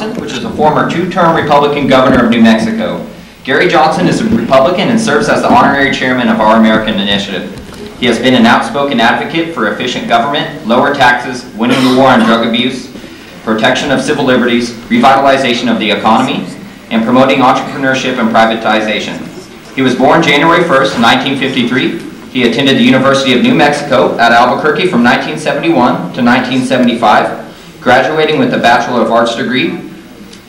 Johnson, which is a former two-term Republican governor of New Mexico. Gary Johnson is a Republican and serves as the honorary chairman of Our American Initiative. He has been an outspoken advocate for efficient government, lower taxes, winning the war on drug abuse, protection of civil liberties, revitalization of the economy, and promoting entrepreneurship and privatization. He was born January 1st, 1953. He attended the University of New Mexico at Albuquerque from 1971 to 1975, graduating with a Bachelor of Arts degree.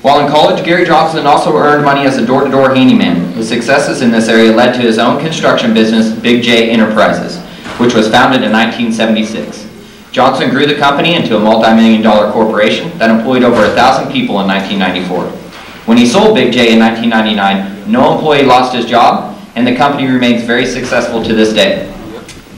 While in college, Gary Johnson also earned money as a door-to-door handyman. His successes in this area led to his own construction business, Big J Enterprises, which was founded in 1976. Johnson grew the company into a multi-million-dollar corporation that employed over 1,000 people in 1994. When he sold Big J in 1999, no employee lost his job, and the company remains very successful to this day.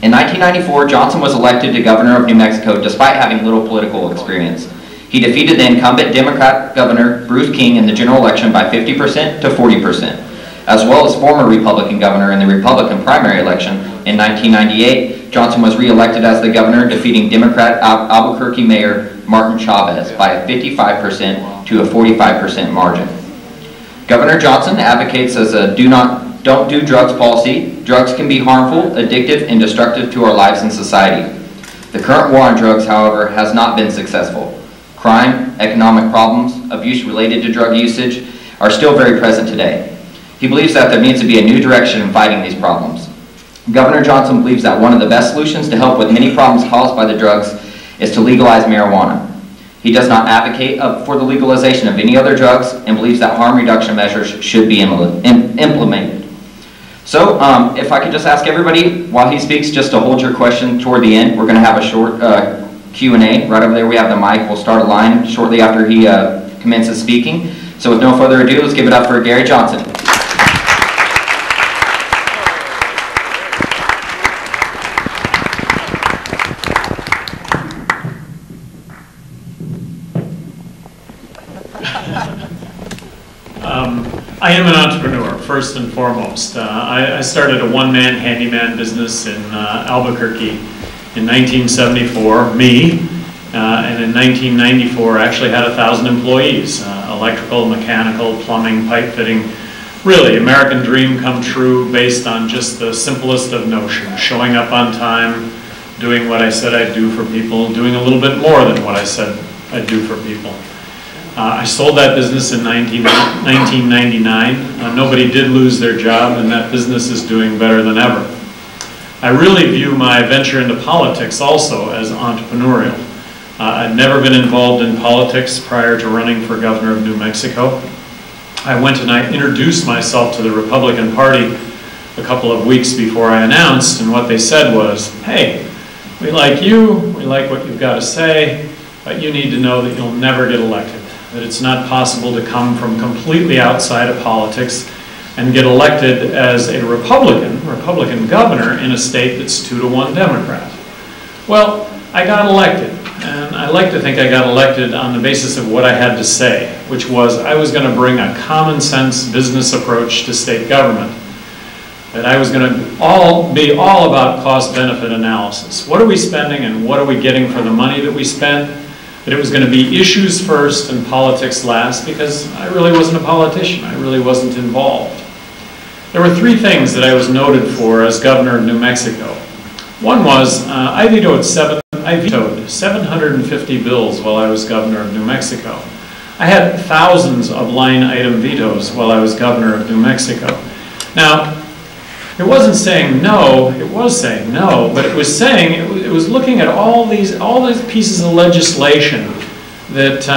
In 1994, Johnson was elected to governor of New Mexico despite having little political experience. He defeated the incumbent Democrat governor, Bruce King, in the general election by 50% to 40%, as well as former Republican governor in the Republican primary election. In 1998, Johnson was re-elected as the governor, defeating Democrat Albuquerque Mayor Martin Chavez by a 55% to a 45% margin. Governor Johnson advocates as a don't do drugs policy. Drugs can be harmful, addictive, and destructive to our lives and society. The current war on drugs, however, has not been successful. Crime, economic problems, abuse related to drug usage are still very present today. He believes that there needs to be a new direction in fighting these problems. Governor Johnson believes that one of the best solutions to help with many problems caused by the drugs is to legalize marijuana. He does not advocate for the legalization of any other drugs and believes that harm reduction measures should be implemented. So if I could just ask everybody, while he speaks, just to hold your question toward the end. We're going to have a short Q&A. Right over there we have the mic. We'll start a line shortly after he commences speaking. So with no further ado, let's give it up for Gary Johnson. I am an entrepreneur, first and foremost. I started a one-man handyman business in Albuquerque in 1974, and in 1994 I actually had 1,000 employees, electrical, mechanical, plumbing, pipe fitting. Really, American dream come true based on just the simplest of notions, showing up on time, doing what I said I'd do for people, doing a little bit more than what I said I'd do for people. I sold that business in 1999. Nobody did lose their job, and that business is doing better than ever. I really view my venture into politics also as entrepreneurial. I'd never been involved in politics prior to running for governor of New Mexico. I went and I introduced myself to the Republican Party a couple of weeks before I announced, and what they said was, hey, we like you, we like what you've got to say, but you need to know that you'll never get elected. That it's not possible to come from completely outside of politics and get elected as a Republican governor in a state that's 2-to-1 Democrat. Well, I got elected, and I like to think I got elected on the basis of what I had to say, which was I was going to bring a common sense business approach to state government. That I was going to be all about cost-benefit analysis. What are we spending and what are we getting for the money that we spent? That it was going to be issues first and politics last, because I really wasn't a politician. I really wasn't involved. There were 3 things that I was noted for as governor of New Mexico. One was I vetoed 750 bills while I was governor of New Mexico. I had thousands of line item vetoes while I was governor of New Mexico. Now, it wasn't saying no, it was saying no, but it was saying, it was looking at all these pieces of legislation that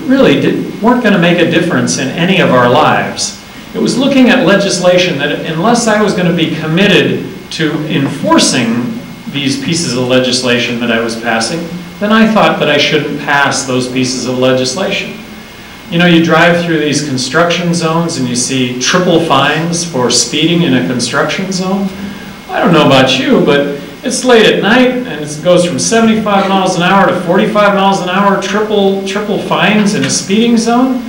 really weren't going to make a difference in any of our lives. It was looking at legislation that unless I was going to be committed to enforcing these pieces of legislation that I was passing, then I thought that I shouldn't pass those pieces of legislation. You know, you drive through these construction zones and you see triple fines for speeding in a construction zone. I don't know about you, but it's late at night and it goes from 75 miles an hour to 45 miles an hour, triple fines in a speeding zone.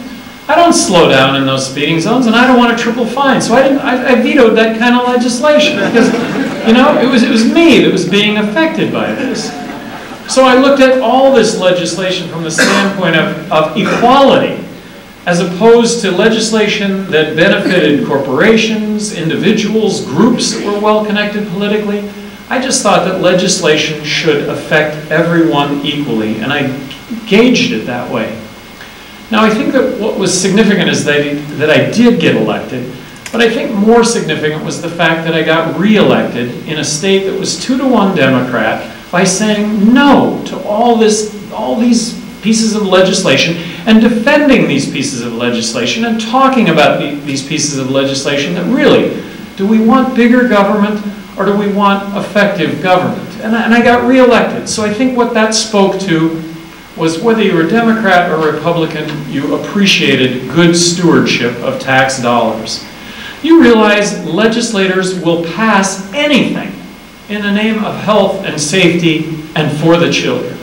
I don't slow down in those speeding zones, and I don't want a triple fine. So I vetoed that kind of legislation because, you know, it was me that was being affected by this. So I looked at all this legislation from the standpoint of equality. as opposed to legislation that benefited corporations, individuals, groups that were well connected politically. I just thought that legislation should affect everyone equally, and I gauged it that way. Now, I think that what was significant is that I did get elected, but I think more significant was the fact that I got re-elected in a state that was 2-to-1 Democrat by saying no to all these pieces of legislation and defending these pieces of legislation and talking about these pieces of legislation that really, do we want bigger government or do we want effective government? And I got re-elected. So I think what that spoke to was whether you were Democrat or Republican, you appreciated good stewardship of tax dollars. You realize legislators will pass anything in the name of health and safety and for the children.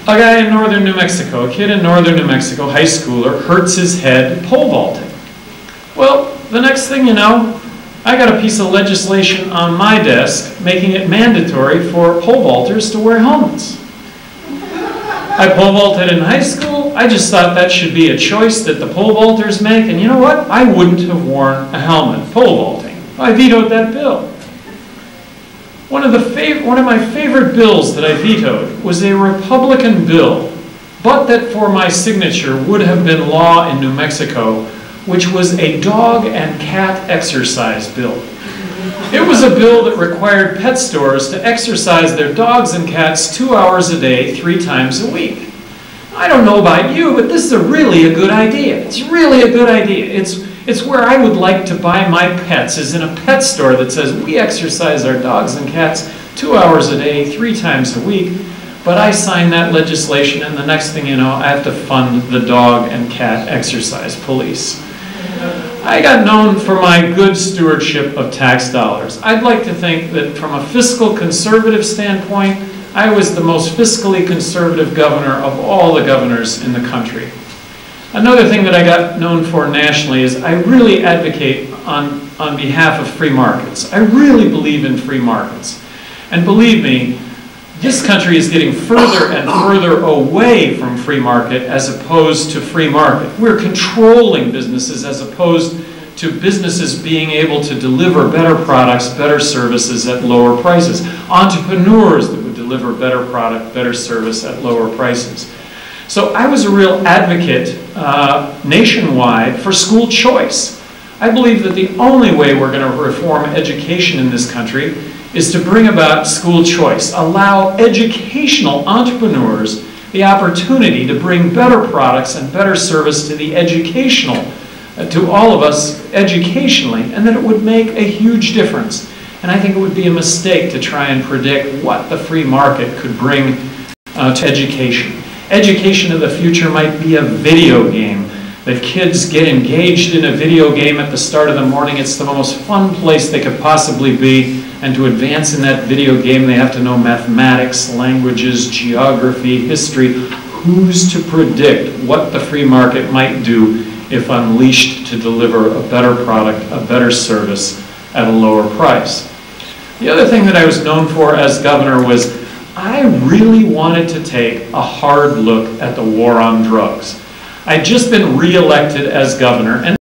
A guy in northern New Mexico, a kid in northern New Mexico, high schooler, hurts his head pole vaulting. Well, the next thing you know, I got a piece of legislation on my desk making it mandatory for pole vaulters to wear helmets. I pole vaulted in high school. I just thought that should be a choice that the pole vaulters make, and you know what? I wouldn't have worn a helmet pole vaulting. I vetoed that bill. One of my favorite bills that I vetoed was a Republican bill, but that for my signature would have been law in New Mexico, which was a dog and cat exercise bill. It was a bill that required pet stores to exercise their dogs and cats 2 hours a day, 3 times a week. I don't know about you, but this is really a good idea. It's really a good idea. It's where I would like to buy my pets, is in a pet store that says we exercise our dogs and cats 2 hours a day, 3 times a week. But I sign that legislation, and the next thing you know, I have to fund the dog and cat exercise police. I got known for my good stewardship of tax dollars. I'd like to think that from a fiscal conservative standpoint, I was the most fiscally conservative governor of all the governors in the country. Another thing that I got known for nationally is I really advocate on behalf of free markets. I really believe in free markets. And believe me, this country is getting further and further away from free market as opposed to free market. We're controlling businesses as opposed to businesses being able to deliver better products, better services at lower prices. Entrepreneurs that would deliver better product, better service at lower prices. So I was a real advocate nationwide for school choice. I believe that the only way we're going to reform education in this country is to bring about school choice, allow educational entrepreneurs the opportunity to bring better products and better service to the educational, to all of us educationally, and that it would make a huge difference. And I think it would be a mistake to try and predict what the free market could bring to education. Education of the future might be a video game, that kids get engaged in a video game at the start of the morning. It's the most fun place they could possibly be. And to advance in that video game, they have to know mathematics, languages, geography, history. Who's to predict what the free market might do if unleashed to deliver a better product, a better service at a lower price? The other thing that I was known for as governor was I really wanted to take a hard look at the war on drugs. I'd just been re-elected as governor, and